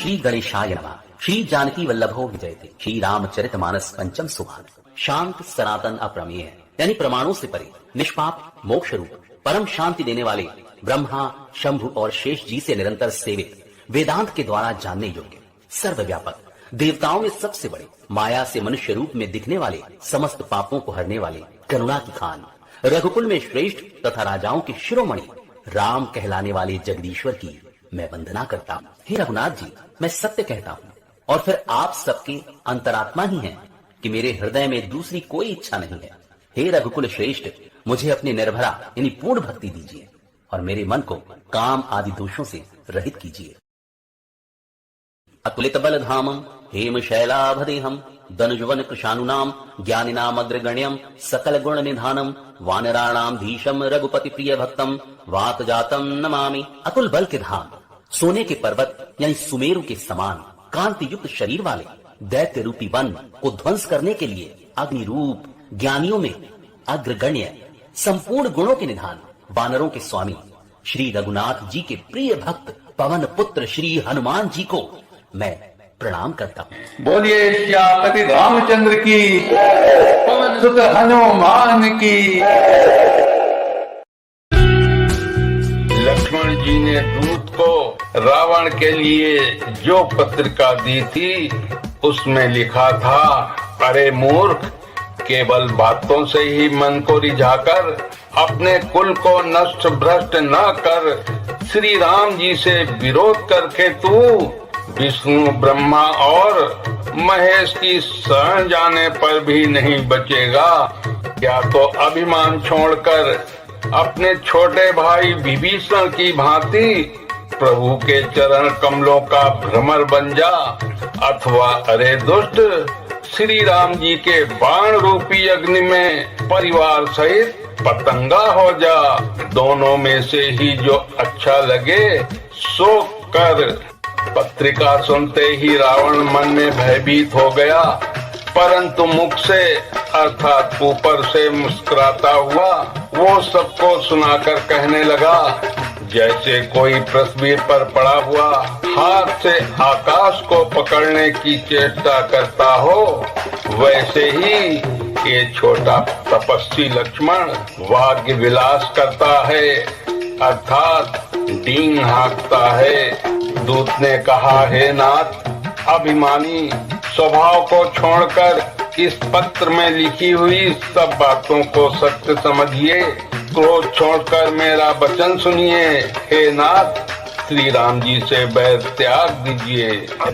श्री गणेशाय नमः। श्री जानकी वल्लभो विजयते। श्री रामचरितमानस पंचम सुभाग। शांत सनातन अप्रमेय यानी प्रमाणों से परे, निष्पाप, मोक्ष रूप, परम शांति देने वाले ब्रह्मा, शंभु और शेष जी से निरंतर सेवित, वेदांत के द्वारा जानने योग्य, सर्वव्यापक, देवताओं में सबसे बड़े, माया से मनुष्य रूप में दिखने वाले, समस्त पापों को हरने वाले, करुणा की खान, रघुकुल में श्रेष्ठ तथा राजाओं की शिरोमणि, राम कहलाने वाले जगदीश्वर की मैं वंदना करता हूँ। हे रघुनाथ जी, मैं सत्य कहता हूँ और फिर आप सबके अंतरात्मा ही हैं कि मेरे हृदय में दूसरी कोई इच्छा नहीं है। हे रघुकुल श्रेष्ठ, मुझे अपनी निर्भरा यानी पूर्ण भक्ति दीजिए और मेरे मन को काम आदि दोषों से रहित कीजिए। अतुलित बल धामम हेम शैलाभदेहम धनुजवन कृशानुनाम ज्ञानिनाम अग्रगण्यम सकल गुण निधानम वानराणाम धीशम रघुपति प्रिय भक्तम वात जातम नमामि। अतुल बल के धाम, सोने के पर्वत यानी सुमेरु के समान कांति युक्त शरीर वाले दैत्य रूपी वन को ध्वंस करने के लिए अग्नि रूप, ज्ञानियों में अग्रगण्य, संपूर्ण गुणों के निधान, वानरों के स्वामी श्री रघुनाथ जी के प्रिय भक्त पवन पुत्र श्री हनुमान जी को मैं प्रणाम करता हूँ। बोलिए श्यामपति रामचंद्र की, पवन सुत हनुमान की। लक्ष्मण जी ने दूत को रावण के लिए जो पत्रिका दी थी उसमें लिखा था, अरे मूर्ख, केवल बातों से ही मन को रिझाकर अपने कुल को नष्ट भ्रष्ट न कर श्री राम जी से विरोध करके तू विष्णु, ब्रह्मा और महेश की शरण जाने पर भी नहीं बचेगा। क्या तो अभिमान छोड़कर अपने छोटे भाई विभीषण की भांति प्रभु के चरण कमलों का भ्रमर बन जा, अथवा अरे दुष्ट, श्री राम जी के बाण रूपी अग्नि में परिवार सहित पतंगा हो जा। दोनों में से ही जो अच्छा लगे सो कर। पत्रिका सुनते ही रावण मन में भयभीत हो गया, परंतु मुख से अर्थात ऊपर से मुस्कुराता हुआ वो सबको सुनाकर कहने लगा, जैसे कोई पृथ्वी पर पड़ा हुआ हाथ से आकाश को पकड़ने की चेष्टा करता हो, वैसे ही ये छोटा तपस्वी लक्ष्मण वाग्य विलास करता है, अर्थात डींग हाँकता है। दूत ने कहा, हे नाथ, अभिमानी स्वभाव को छोड़कर इस पत्र में लिखी हुई सब बातों को सत्य समझिए, क्रोध छोड़कर मेरा वचन सुनिए। हे नाथ, श्री राम जी से बैर त्याग दीजिए।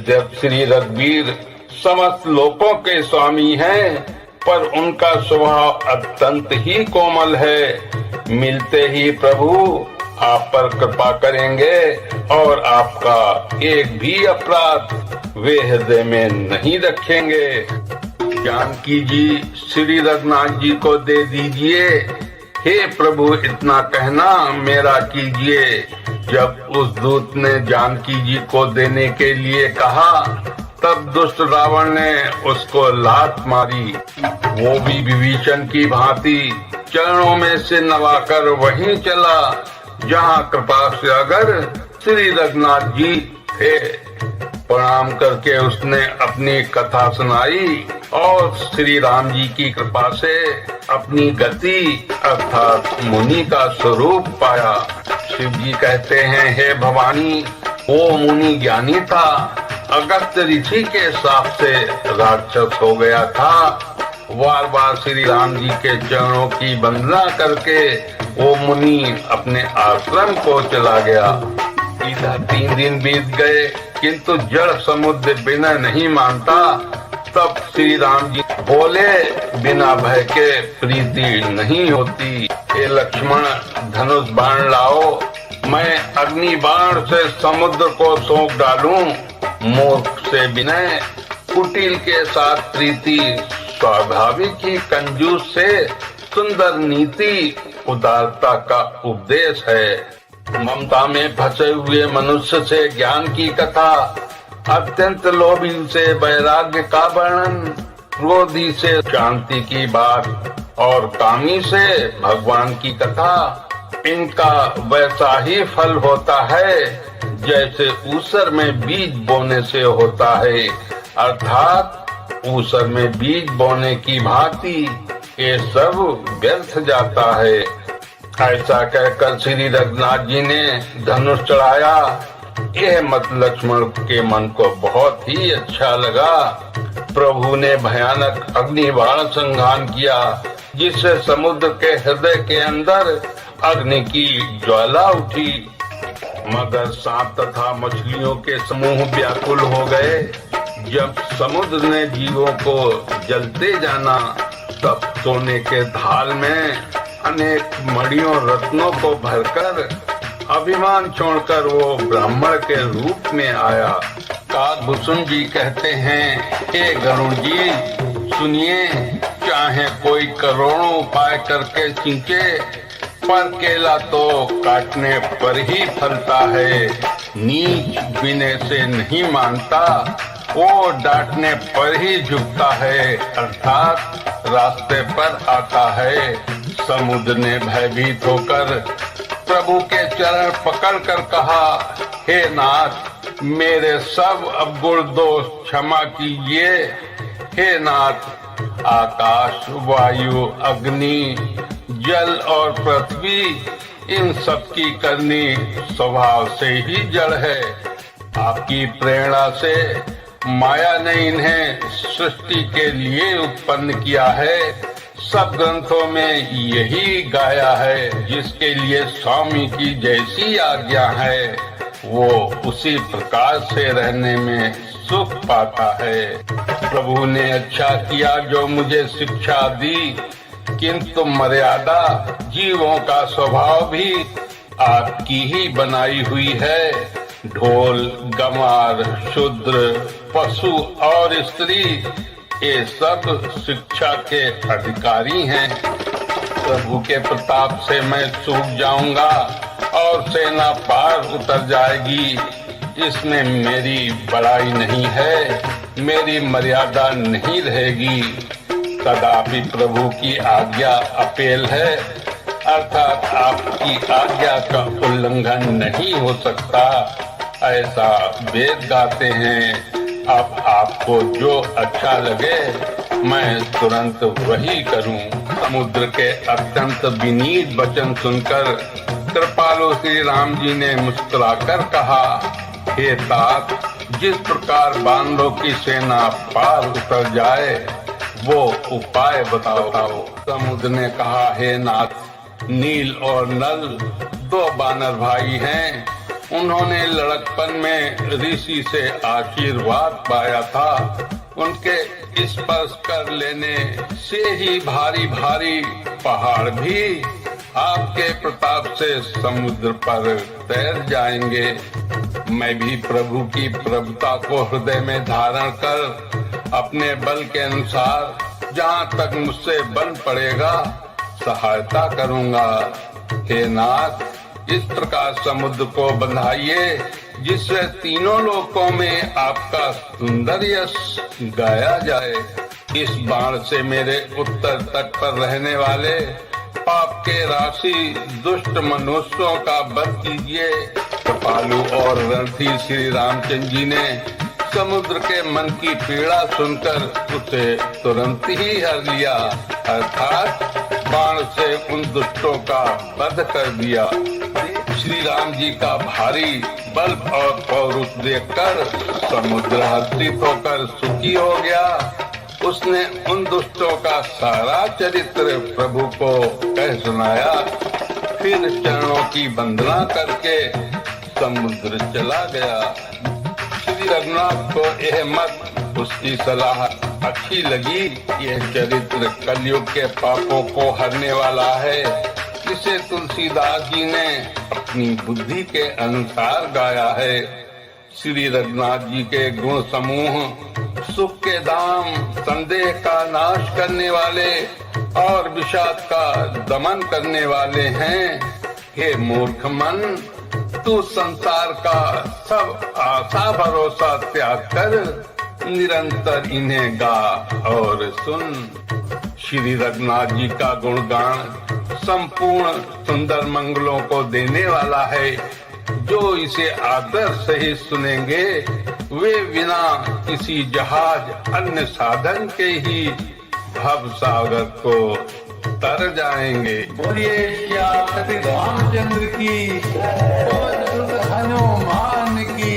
जब श्री रघुवीर समस्त लोकों के स्वामी हैं, पर उनका स्वभाव अत्यंत ही कोमल है। मिलते ही प्रभु आप पर कृपा करेंगे और आपका एक भी अपराध वे हृदय में नहीं रखेंगे। जानकी जी श्री रघुनाथ जी को दे दीजिए। हे प्रभु, इतना कहना मेरा कीजिए। जब उस दूत ने जानकी जी को देने के लिए कहा, तब दुष्ट रावण ने उसको लात मारी। वो भी विभीषण की भांति चरणों में से नवाकर वहीं चला जहाँ कृपा से अगर श्री रघुनाथ जी थे। प्रणाम करके उसने अपनी कथा सुनाई और श्री राम जी की कृपा से अपनी गति अर्थात मुनि का स्वरूप पाया। शिव जी कहते हैं, हे भवानी, वो मुनि ज्ञानी था, अगस्त्य ऋषि के शाप से राक्षस हो गया था। बार बार श्री राम जी के चरणों की वंदना करके वो मुनि अपने आश्रम को चला गया। इधर 3 दिन बीत गए, किंतु जड़ समुद्र बिना नहीं मानता। तब श्री राम जी बोले, बिना भय के प्रीति नहीं होती। हे लक्ष्मण, धनुष बाण लाओ, मैं अग्नि बाण से समुद्र को सौंप डालूं। मूर्ख से विनय, कुटिल के साथ प्रीति, स्वाभाविक ही कंजूस से सुंदर नीति, उदारता का उपदेश है। ममता में फंसे हुए मनुष्य से ज्ञान की कथा, अत्यंत लोभी से वैराग्य का वर्णन, क्रोधी से शांति की बात और कामी से भगवान की कथा, इनका वैसा ही फल होता है जैसे ऊसर में बीज बोने से होता है, अर्थात ऊसर में बीज बोने की भांति ये सब व्यर्थ जाता है। ऐसा कहकर श्री रघुनाथ जी ने धनुष चढ़ाया। यह मत लक्ष्मण के मन को बहुत ही अच्छा लगा। प्रभु ने भयानक अग्नि बाण संघान किया, जिससे समुद्र के हृदय के अंदर अग्नि की ज्वाला उठी। मगर सांप तथा मछलियों के समूह व्याकुल हो गए। जब समुद्र ने जीवों को जलते जाना, तब सोने के थाल में अनेक मणियों रत्नों को भरकर अभिमान छोड़कर वो ब्राह्मण के रूप में आया। काकभूषण जी कहते हैं, हे गरुड़ जी सुनिए, चाहे कोई करोड़ों उपाय करके सींचे, पर केला तो काटने पर ही फलता है। नीच बिने से नहीं मानता, वो डांटने पर ही झुकता है, अर्थात रास्ते पर आता है। समुद्र ने भयभीत होकर प्रभु के चरण पकड़कर कहा, हे नाथ, मेरे सब अवगुण दोष क्षमा कीजिए। हे नाथ, आकाश, वायु, अग्नि, जल और पृथ्वी, इन सब की करनी स्वभाव से ही जड़ है। आपकी प्रेरणा से माया ने इन्हें सृष्टि के लिए उत्पन्न किया है। सब ग्रंथों में यही गाया है, जिसके लिए स्वामी की जैसी आज्ञा है, वो उसी प्रकार से रहने में सुख पाता है। प्रभु ने अच्छा किया जो मुझे शिक्षा दी, किंतु मर्यादा जीवों का स्वभाव भी आपकी ही बनाई हुई है। ढोल, गंवार, शूद्र, पशु और स्त्री, ये सब शिक्षा के अधिकारी हैं। प्रभु के प्रताप से मैं सूख जाऊंगा और सेना पार उतर जाएगी। इसमें मेरी बड़ाई नहीं है, मेरी मर्यादा नहीं रहेगी। कदापि प्रभु की आज्ञा अपेल है, अर्थात आपकी आज्ञा का उल्लंघन नहीं हो सकता, ऐसा वेद गाते हैं। अब आपको जो अच्छा लगे मैं तुरंत वही करूं। समुद्र के अत्यंत विनीत वचन सुनकर कृपालु श्री राम जी ने मुस्कुराकर कहा, हे तात, जिस प्रकार बांधों की सेना पार उतर जाए वो उपाय बताओ। समुद्र ने कहा, हे नाथ, नील और नल दो बानर भाई हैं। उन्होंने लड़कपन में ऋषि से आशीर्वाद पाया था। उनके स्पर्श कर लेने से ही भारी भारी पहाड़ भी आपके प्रताप से समुद्र पर तैर जाएंगे। मैं भी प्रभु की प्रभुता को हृदय में धारण कर अपने बल के अनुसार जहाँ तक मुझसे बन पड़ेगा सहायता करूँगा। हे नाथ, इस प्रकार समुद्र को बंधाइए जिससे तीनों लोकों में आपका सुंदर यश गाया जाए। इस बाण से मेरे उत्तर तट पर रहने वाले पाप के राशि दुष्ट मनुष्यों का वध कीजिए। कृपालु और रणधीर श्री रामचंद्र जी ने समुद्र के मन की पीड़ा सुनकर उसे तुरंत ही हर लिया, अर्थात बाण से उन दुष्टों का वध कर दिया। श्री राम जी का भारी बल और पौरुष देखकर समुद्र हर्षित होकर सुखी हो गया। उसने उन दुष्टों का सारा चरित्र प्रभु को कह सुनाया। फिर चरणों की वंदना करके समुद्र चला गया। श्री रघुनाथ को यह मत उसकी सलाह अच्छी लगी। यह चरित्र कलयुग के पापों को हरने वाला है। इसे तुलसीदास जी ने अपनी बुद्धि के अनुसार गाया है। श्री रघुनाथ जी के गुण समूह सुख के धाम, संदेह का नाश करने वाले और विषाद का दमन करने वाले हैं। हे मूर्ख मन, तू संसार का सब आशा भरोसा त्याग कर निरंतर इन्हें गा और सुन। श्री रघुनाथ जी का गुणगान संपूर्ण सुंदर मंगलों को देने वाला है। जो इसे आदर से सुनेंगे वे बिना किसी जहाज अन्य साधन के ही भव सागर को तर जाएंगे। बोलिए श्री रामचंद्र की, हनुमान की।